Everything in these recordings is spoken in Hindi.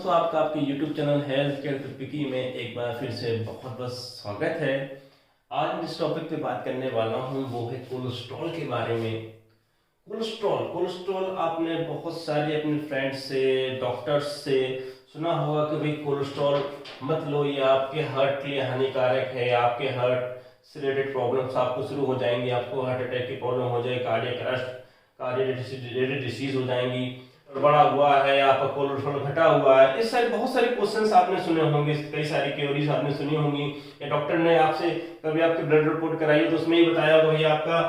दोस्तों, आपका आपके YouTube चैनल हेल्थ केयर पिकी में एक बार फिर से बहुत बहुत स्वागत है। आज मैं जिस टॉपिक पे बात करने वाला हूँ वो है कोलेस्ट्रॉल के बारे में। कोलेस्ट्रॉल कोलेस्ट्रॉल आपने बहुत सारे अपने फ्रेंड्स से, डॉक्टर्स से सुना होगा कि भाई कोलेस्ट्रॉल मत लो, ये आपके हार्ट के लिए हानिकारक है, आपके हार्ट से रिलेटेड प्रॉब्लम्स आपको शुरू हो जाएंगी, आपको हार्ट अटैक की प्रॉब्लम हो जाए, cardiac arrest, cardiac related disease हो जाएंगी, बड़ा हुआ है, आपका कोलेस्ट्रॉल घटा हुआ है। इस सारे बहुत सारे क्वेश्चंस आपने सुने होंगे, कई सारी क्वेरीज आपने सुनी होंगी, या डॉक्टर ने आपसे कभी आपके ब्लड रिपोर्ट कराई तो उसमें ही बताया भाई आपका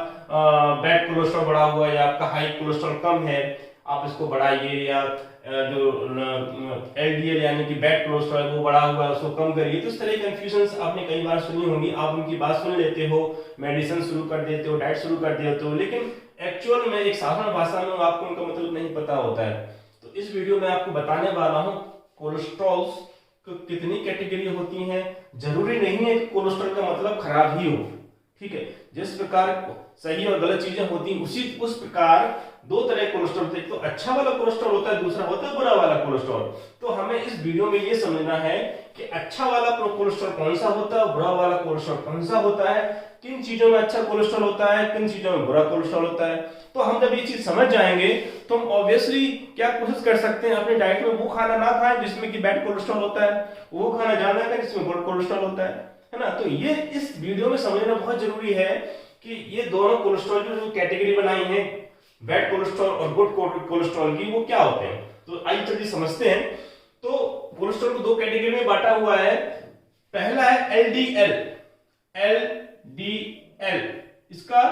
बैड कोलेस्ट्रॉल बढ़ा हुआ है या आपका हाई कोलेस्ट्रॉल कम है, आप इसको बढ़ाइए, या जो एलडीएल यानी कि बैड कोलेस्ट्रॉल वो बढ़ा हुआ है उसको कम करिए। तो इस तरह की कंफ्यूजन्स आपने कई बार सुनी होंगी। आप उनकी बात सुन लेते हो, मेडिसिन शुरू कर देते हो, डाइट शुरू कर देते हो, लेकिन एक्चुअल में एक साधारण भाषा में आपको उनका मतलब नहीं पता होता है। तो इस वीडियो में आपको बताने वाला हूँ कोलेस्ट्रॉल कितनी कैटेगरी होती हैं। जरूरी नहीं है कि कोलेस्ट्रॉल का मतलब खराब ही हो, ठीक है। जिस प्रकार सही और गलत चीजें होती हैं उस प्रकार दो तरह के कोलेस्ट्रॉल होते हैं, एक तो अच्छा वाला कोलेस्ट्रॉल होता है, दूसरा होता है बुरा वाला कोलेस्ट्रॉल। तो हमें इस वीडियो में ये समझना है कि अच्छा वाला कोलेस्ट्रॉल कौन सा होता है, बुरा वाला कोलेस्ट्रॉल कौन सा होता है, किन चीजों में अच्छा कोलेस्ट्रॉल होता है, किन चीजों में बुरा कोलेस्ट्रॉल होता है। तो हम जब ये चीज समझ जाएंगे तो हम ऑब्वियसली क्या कोशिश कर सकते हैं, अपनी डाइट में वो खाना ना खाएं जिसमें कि बैड कोलेस्ट्रॉल होता है, वो खाना ज्यादा खाएं जिसमें गुड कोलेस्ट्रॉल होता है ना। तो ये इस वीडियो में समझना बहुत जरूरी है कि ये दोनों कोलेस्ट्रॉल जो कैटेगरी बनाई है, बैड कोलेस्ट्रॉल और गुड कोलेस्ट्रॉल की, वो क्या होते हैं। तो आइए जल्दी समझते हैं। तो कोलेस्ट्रॉल को दो कैटेगरी में बांटा हुआ है। पहला है एलडीएल। एलडीएल इसका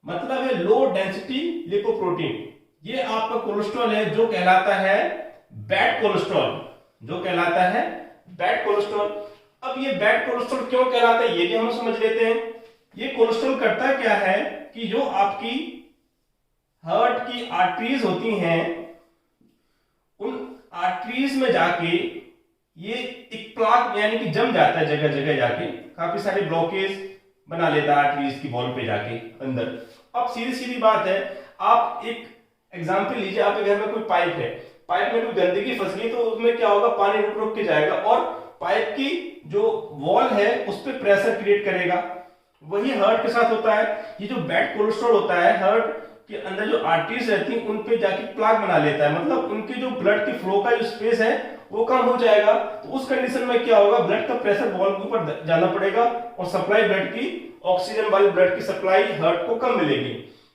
मतलब है लो डेंसिटी लिपोप्रोटीन। ये आपका कोलेस्ट्रॉल है जो कहलाता है बैड कोलेस्ट्रॉल, जो कहलाता है बैड कोलेस्ट्रॉल। अब ये बैड कोलेस्ट्रॉल क्यों कहलाता है ये भी हम समझ लेते हैं। ये कोलेस्ट्रॉल करता क्या है कि जो आपकी हार्ट की आर्टरीज होती हैं, उन आर्टरीज में जाके ये एक प्लाक यानी कि जम जाता है, जगह जगह जाके काफी सारे ब्लॉकेज बना लेता है आर्टरीज की वॉल पे जाके अंदर। अब सीधी सीधी बात है, आप एक एग्जांपल लीजिए, आपके घर में कोई पाइप है, पाइप में कोई गंदगी फंस गई तो उसमें क्या होगा, पानी रुक रुक के जाएगा और पाइप की जो वॉल है उस पर प्रेशर क्रिएट करेगा। वही हार्ट के साथ होता है। ये जो बैड कोलेस्ट्रॉल होता है, हार्ट के अंदर जो आर्टरीज रहती हैं उन पे जाके प्लाक बना लेता है, मतलब उनके जो ब्लड की फ्लो का जो स्पेस है वो कम हो जाएगा। तो उस कंडीशन में क्या होगा, ब्लड का प्रेशर वॉल के ऊपर जाना पड़ेगा और सप्लाई ब्लड की, ऑक्सीजन वाली ब्लड की सप्लाई हार्ट को कम मिलेगी।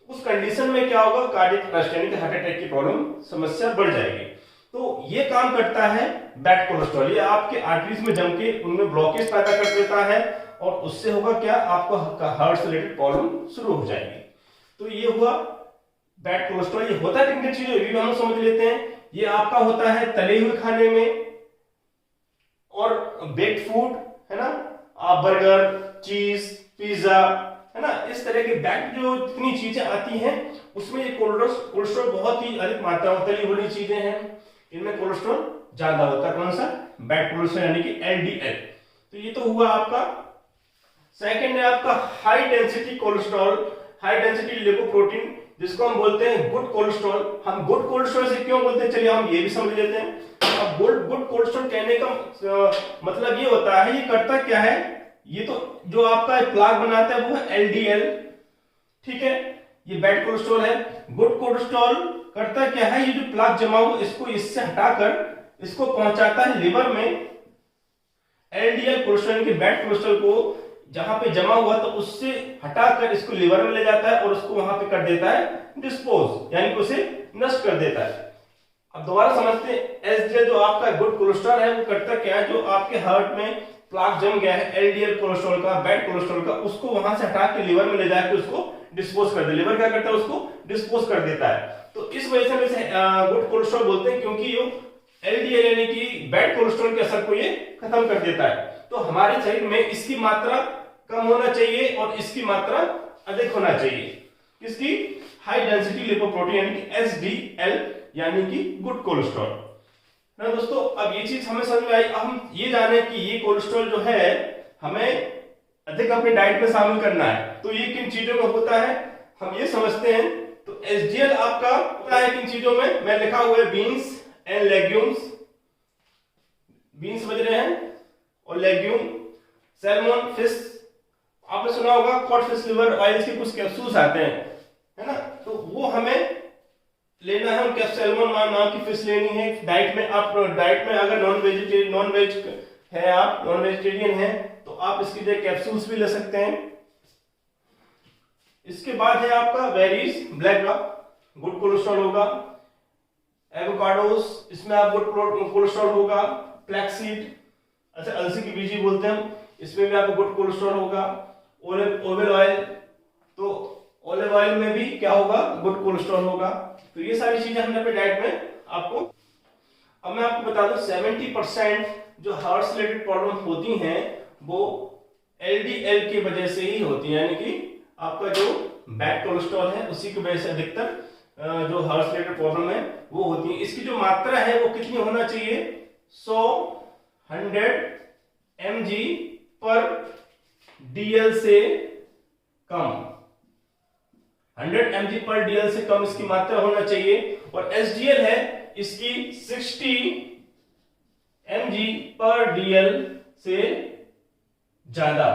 उस कंडीशन में क्या होगा, कार्डियक अरेस्ट यानी कि हार्ट अटैक की प्रॉब्लम, समस्या बढ़ जाएगी। तो ये काम करता है बैड कोलेस्ट्रॉल। ये आपके आर्टरीज में जम के उनमें ब्लॉकेज पैदा कर देता है और उससे होगा क्या, आपको हार्ट से रिलेटेड प्रॉब्लम शुरू हो जाएगी। तो ये हुआ बैड कोलेस्ट्रॉल। ये होता है किन चीजों, ये भी हम समझ लेते हैं। ये आपका होता है तले हुए खाने में और बेक्ड फूड, है ना, आप बर्गर, चीज, पिज्जा, है ना, इस तरह के बैक्ड जो जितनी चीजें आती हैं उसमें ये कोलेस्ट्रॉल बहुत ही अधिक मात्रा में, तली हुई चीजें हैं इनमें कोलेस्ट्रॉल ज्यादा होता है। कौन सा, बैड कोलेस्ट्रॉल यानी कि एलडीएल। तो ये तो हुआ आपका। सेकंड है आपका high density cholesterol, high density lipoprotein, जिसको हम बोलते हैं गुड कोलेस्ट्रॉल। हम गुड कोलेस्ट्रॉल से क्यों बोलते हैं, चलिए हम ये भी समझ लेते हैं। अब गुड कोलेस्ट्रॉल कहने का मतलब ये होता है, ये करता क्या है, ये तो जो आपका प्लाक बनाता है वो है एलडीएल, ठीक है, ये बैड कोलेस्ट्रॉल है। गुड कोलेस्ट्रॉल करता क्या है, ये जो प्लाक जमा हुआ इसको इससे हटाकर इसको पहुंचाता है लिवर में। एलडीएल कोलेस्ट्रॉल के बैड कोलेस्ट्रॉल को जहां पे जमा हुआ तो उससे हटाकर इसको लिवर में ले जाता है और उसको वहां पे कर देता है डिस्पोज, यानी कि उसे नष्ट कर देता है। अब दोबारा समझते हैं, एसडीएल जो आपका गुड कोलेस्ट्रॉल है वो करता क्या है, जो आपके हार्ट में प्लाक जम गया है एलडीएल कोलेस्ट्रॉल का, बैड कोलेस्ट्रॉल का, उसको वहां से हटा के लिवर में ले जाकर उसको डिस्पोज कर दे। लिवर क्या करता है, उसको डिस्पोज कर देता है। तो इस वजह से इसे गुड कोलेस्ट्रॉल बोलते हैं, क्योंकि ये एलडीएल यानी कि बैड कोलेस्ट्रॉल के असर को ये खत्म कर देता है। तो हमारे शरीर में इसकी मात्रा कम होना चाहिए और इसकी मात्रा अधिक होना चाहिए। किसकी, हाई डेंसिटी लिपोप्रोटीन यानी कि एसडीएल यानी कि गुड कोलेस्ट्रॉल ना दोस्तों। अब ये चीज हमें समझ में आई। अब हम ये जाने कि ये कोलेस्ट्रॉल जो है हमें अधिक अपनी डाइट में शामिल करना है, तो ये किन चीजों में होता है हम ये समझते हैं। तो एसडीएल आपका होता है किन चीजों में, मैं लिखा हुआ है बीन्स एंड लेग्यूम्स, बीन्स बज रहे हैं, और लेग्यूम, सैल्मन, फिश, आपने सुना होगा कॉड फिश लिवर ऑयल के कुछ कैप्सूल्स आते हैं, है ना, तो वो हमें लेना है। उनके सैल्मन नाम की फिश लेनी है डाइट में। आप डाइट में अगर नॉन वेजिटेरियन है तो आप इसकी जगह कैप्सूल्स भी ले सकते हैं। इसके बाद है आपका वेरीज, ब्लैक गुड कोलेस्ट्रॉल होगा, एवोकाडोस, इसमें आप गुड कोलेस्ट्रॉल होगा, फ्लैक्सीड, अच्छा अलसी की बीज बोलते हैं हम, इसमें भी आपको गुड कोलेस्ट्रॉल होगा, ओलिव ऑयल, तो ओलिव ऑयल में भी क्या होगा, गुड कोलेस्ट्रॉल होगा। तो ये सारी चीजें हमने अपने डाइट में आपको। अब मैं आपको बता दूं 70% जो हार्ट रिलेटेड प्रॉब्लम होती हैं वो एलडीएल की वजह से ही होती है, यानी कि आपका जो बैड कोलेस्ट्रॉल है उसी की वजह से अधिकतर जो हार्ट रिलेटेड प्रॉब्लम है वो होती है। इसकी जो मात्रा है वो कितनी होना चाहिए, 100 mg पर DL से कम, 100 mg पर DL से कम इसकी मात्रा होना चाहिए। और SDL है इसकी 60 mg पर DL से ज्यादा,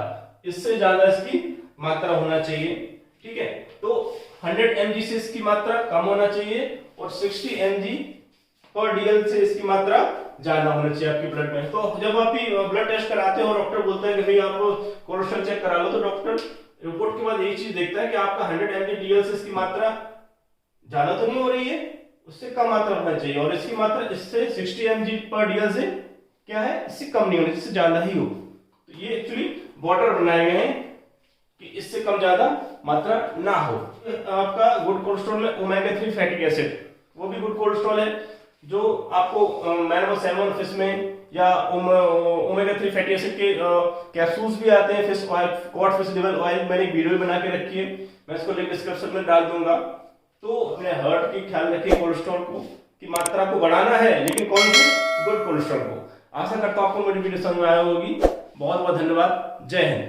इससे ज्यादा इसकी मात्रा होना चाहिए, ठीक है। तो 100 mg से इसकी मात्रा कम होना चाहिए और 60 mg पर DL से इसकी मात्रा ज्यादा होना चाहिए आपकी ब्लड में। तो जब आप ब्लड टेस्ट कराते हो, डॉक्टर बोलता है कि भाई आप कोलेस्ट्रॉल चेक करा लो, तो डॉक्टर रिपोर्ट के बाद यही चीज देखता है कि आपका 100 mg DL से इसकी मात्रा ज्यादा तो नहीं हो रही है, उससे कम मात्रा होना चाहिए, और इसकी मात्रा इससे 60 mg पर DL से क्या है, इससे कम नहीं होनी, इससे ज्यादा ही हो। तो ये एक्चुअली बॉर्डर बनाए गए हैं कि इससे कम ज्यादा मात्रा ना हो। आपका गुड कोलेस्ट्रॉल में ओमेगा 3 फैटी एसिड, वो भी गुड कोलेस्ट्रॉल है, जो आपको मैन सैल्मन फिश में या ओमेगा 3 फैटी एसिड के कैप्सूल्स भी आते हैं, fish oil, code fish liver oil, मैंने एक वीडियो बना के रखी है, मैं इसको लिंक डिस्क्रिप्शन में डाल दूंगा। तो अपने हार्ट की ख्याल रखिए, कोलेस्ट्रॉल को की मात्रा को बढ़ाना है, लेकिन कौन सी, गुड कोलेस्ट्रॉल को। आशा करता हूं आपको मेरी वीडियो समझ में आया होगी। बहुत बहुत धन्यवाद, जय हिंद।